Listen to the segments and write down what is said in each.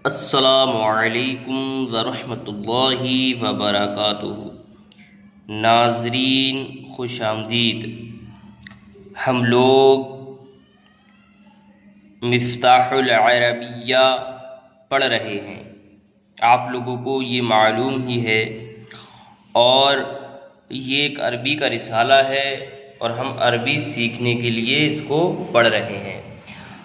अस्सलामुअलैकुम वरहमतुल्लाहि वबरकातुहू। नाज़रीन खुश आमदीद। हम लोग मिफ्ताहुल अरबिया पढ़ रहे हैं, आप लोगों को ये मालूम ही है। और ये एक अरबी का रिसाला है और हम अरबी सीखने के लिए इसको पढ़ रहे हैं।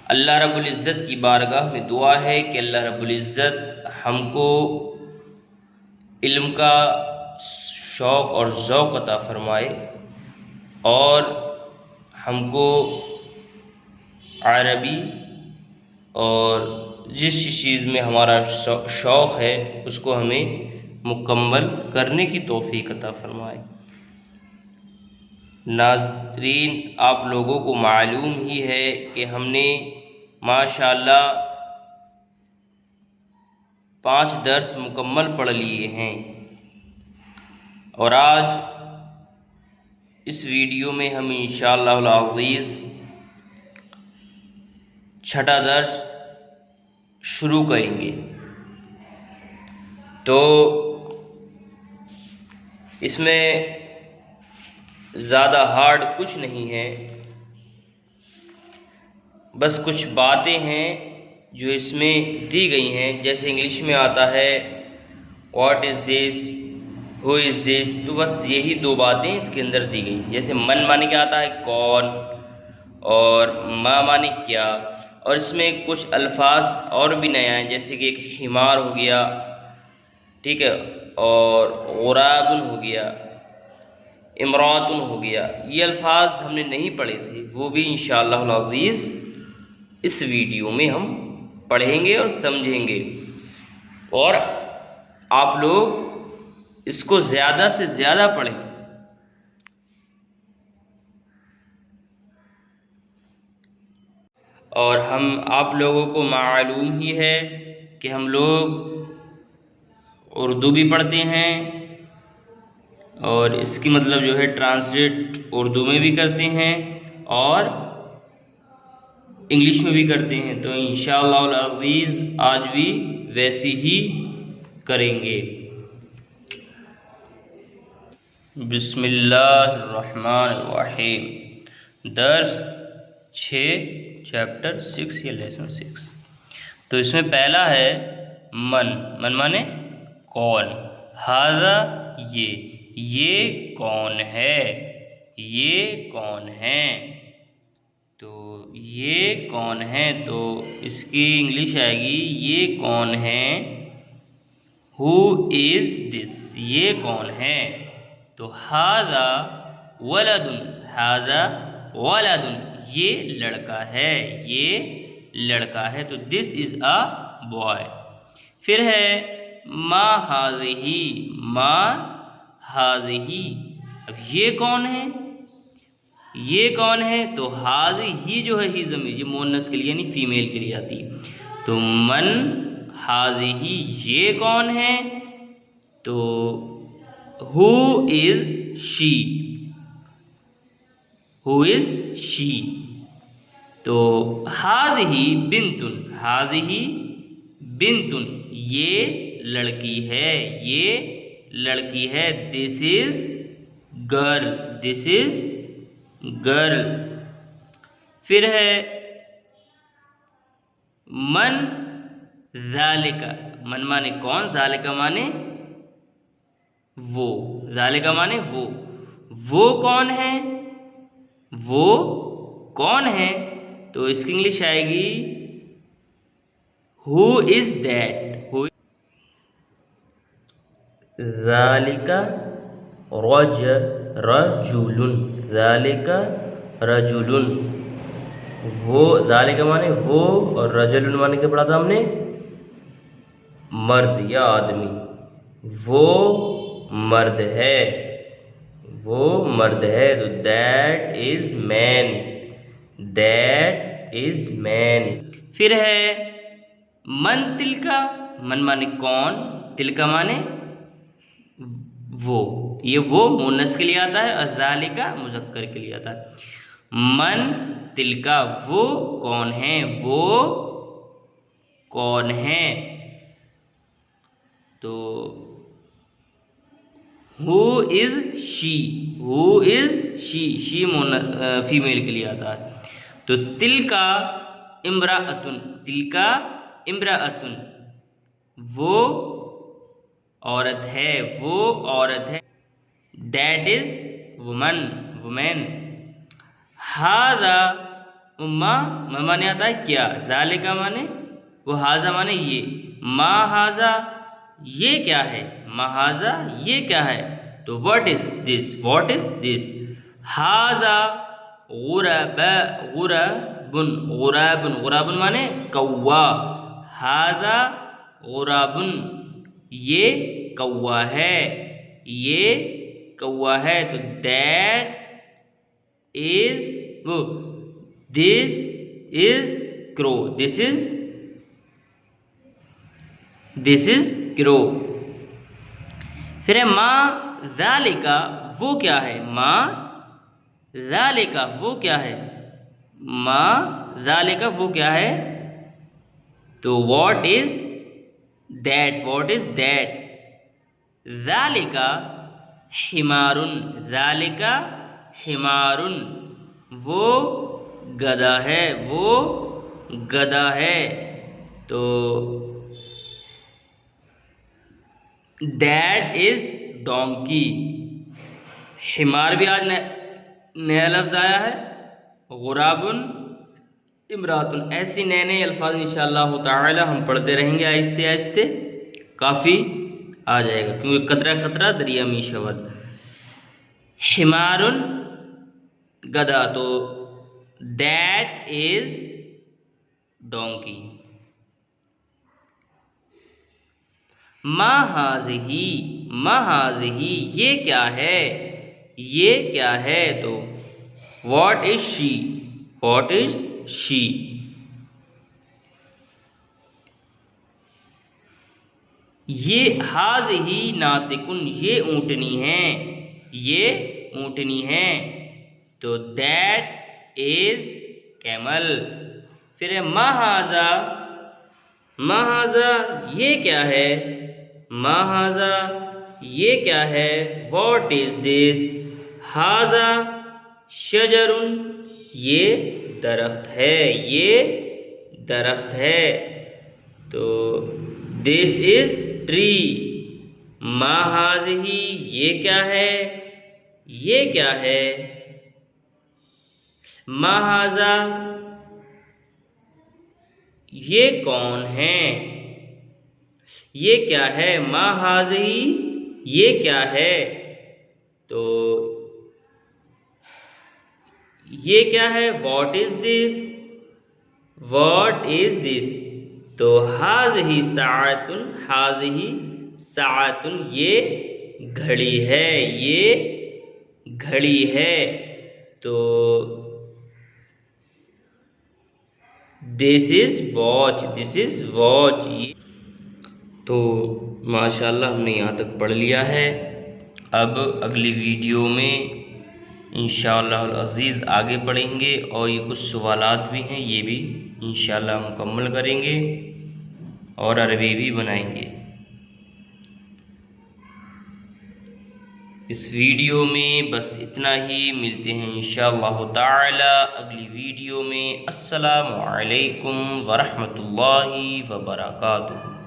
अल्लाह रब्बुल इज़्ज़त की बारगाह में दुआ है कि अल्लाह रब्बुल इज़्ज़त हमको इल्म का शौक़ और ज़ौक़ अता फ़रमाए और हमको अरबी और जिस चीज़ में हमारा शौक़ है उसको हमें मुकम्मल करने की तौफ़ीक़ अता फ़रमाए। नाज़रीन, आप लोगों को मालूम ही है कि हमने माशाअल्लाह 5 दर्स मुकम्मल पढ़ लिए हैं और आज इस वीडियो में हम इंशाअल्लाह अज़ीज़ 6ठा दर्स शुरू करेंगे। तो इसमें ज़्यादा हार्ड कुछ नहीं है, बस कुछ बातें हैं जो इसमें दी गई हैं। जैसे इंग्लिश में आता है what is this, who is this, तो बस यही 2 बातें इसके अंदर दी गई। जैसे मन माने क्या आता है कौन, और माँ माने क्या। और इसमें कुछ अल्फाज और भी नया है, जैसे कि एक हिमार हो गया, ठीक है, और गुराबुन हो गया, इमरातुन हो गया। ये अल्फाज हमने नहीं पढ़े थे, वो भी इंशाअल्लाह अज़ीज़ इस वीडियो में हम पढ़ेंगे और समझेंगे। और आप लोग इसको ज़्यादा से ज़्यादा पढ़ें। और हम आप लोगों को मालूम ही है कि हम लोग उर्दू भी पढ़ते हैं और इसकी मतलब जो है ट्रांसलेट उर्दू में भी करते हैं और इंग्लिश में भी करते हैं। तो इंशाअल्लाह अज़ीज़ आज भी वैसे ही करेंगे। बिस्मिल्लाहिर्रहमानिर्रहीम। दर्स 6 चैप्टर 6 या लेसन 6। तो इसमें पहला है मन। मन माने कौन। हाज़ा ये कौन है, ये कौन है। तो ये कौन है, तो इसकी इंग्लिश आएगी ये कौन है। हु इज़ दिस, ये कौन है। तो हाज़ा वलदुन, हाज़ा वलदुन, ये लड़का है, ये लड़का है। तो दिस इज़ अ बॉय। फिर है मा हाज़िही, मा हाज़िही। अब ये कौन है, ये कौन है। तो हाज़िही जो है ही ज़मीर, ये मुअन्नस के लिए यानी फीमेल के लिए आती है। तो मन हाज़िही, ये कौन है। तो who is she, who is she. तो हाज़िही बिंतुन, हाज़िही बिंतुन, ये लड़की है, ये लड़की है। This is girl, this is girl. फिर है मन ज़ालिका, मन माने कौन, ज़ालिका माने वो, ज़ालिका माने वो कौन है, वो कौन है। तो इसकी इंग्लिश आएगी हु इज़ दैट, हु। ज़ालिका रजुलुन, ज़ालिका रजुलुन। वो, ज़ालिका माने वो और रजुलुन माने क्या पढ़ा था हमने, मर्द या आदमी। वो मर्द है, वो मर्द है। तो that is man, that is man. फिर है मन तिलका, मन माने कौन, तिलका माने वो, ये वो मुन्नस के लिए आता है और ज़ालिका मुज़क्कर के लिए आता है। मन तिलका, वो कौन है, वो कौन है। तो who is she, who is she female के लिए आता है। तो तिलका इम्राअतुन, तिलका इम्राअतुन, वो औरत है, वो औरत है। That is woman, women. हाजा उम्मा माने आता है क्या, ज़ालिका माने वो, हाजा माने ये। मा हाजा ये क्या है, महाजा ये क्या है। तो what is this, what is this. हाजा गुराबुन, गुराबुन, गुराबुन माने कौवा। हाजा गुराबुन ये कौवा है, ये कौवा है। तो दैट इज वो, this is crow, this is crow. फिर है माँ ज़ालिका वो क्या है, माँ ज़ालिका वो क्या है, माँ ज़ालिका वो क्या है। तो what is that, what is that. ज़ालिका हिमारुन, ज़ालिका हिमारुन वो गधा है, वो गधा है। तो दैट इज डोंकी। हिमार भी आज नया लफ्ज़ आया है, गुराबुन इमरातुन, ऐसी नए नए अल्फाज इंशाअल्लाह ताला हम पढ़ते रहेंगे आहिस्ते आहिस्ते, काफ़ी आ जाएगा, क्योंकि कतरा कतरा दरिया में शब्द। हिमारुन गधा, तो दैट इज डोंकी। महाज़ही, महाज़ही ये क्या है, ये क्या है। तो what is she, what is she. ये हाज़ही नातिकुन ये ऊँटनी है, ये ऊँटनी है। तो दैट इज कैमल। फिर है महाज़ा, महाज़ा ये क्या है, महाज़ा ये क्या है। What is this. हाज़ा शजरुन ये दरख्त है, ये दरख्त है। तो दिस इज ट्री। महाज़ही ये क्या है, ये क्या है। महाज़ा ये कौन है, ये क्या है। महाज़ही ये क्या है। तो ये क्या है, what is this, what is this. तो हाज़ही साअतुन, हाज़ही साअतुन ये घड़ी है, ये घड़ी है। तो this is watch, this is watch. तो माशाल्लाह हमने यहाँ तक पढ़ लिया है। अब अगली वीडियो में इंशाअल्लाह अज़ीज़ आगे पढ़ेंगे, और ये कुछ सवालात भी हैं, ये भी इंशाअल्लाह मुकम्मल करेंगे और अरबी भी बनाएंगे। इस वीडियो में बस इतना ही, मिलते हैं इंशाअल्लाह ताला अगली वीडियो में। अस्सलामु अलैकुम वरहमतुल्लाहि वबरकातुहू।